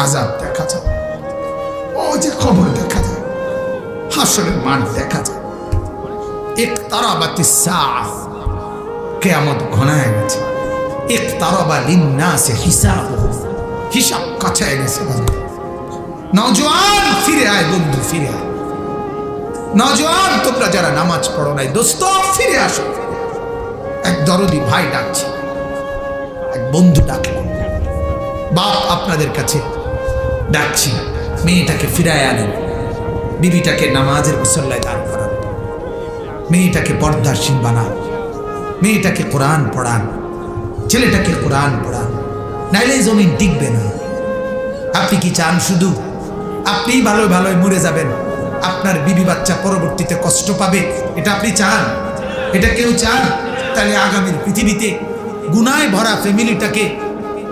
আযাব দেখা যায়, ও যে কবর দেখা যায়, হাসরের মাঠ দেখা যায়। ইকতারাবাতিস সাআহ, কিয়ামত ঘনায় গেছে। ইকতারাবা লিন-নাসি হিসাবুহুম, হিসাব কাছায় গেছে। নওজোয়ান ফিরে আয়, বন্ধু ফিরে আয়। নওজোয়ান তোমরা যারা নামাজ পড়ো নাই, দোস্ত ফিরে আসো। এক দরদি ভাই ডাকছে, এক বন্ধু ডাকলো, বাপ আপনাদের কাছে ডাকছি, মেয়েটাকে ফিরায় আনেন, বিবিটাকে নামাজের মুসল্লায় দাঁড় করান, মেয়েটাকে পর্দাশীল বানান, মেয়েটাকে কোরআন পড়ান, ছেলেটাকে কোরআন পড়ান, নাইলে জমিন টিকবে না। আপনি কি চান শুধু আপনি ভালো ভালোই মরে যাবেন, আপনার বিবি বাচ্চা পরবর্তীতে কষ্ট পাবে? এটা আপনি চান? এটা কেউ চান? তাহলে আগামীর পৃথিবীতে গুনায় ভরা ফ্যামিলিটাকে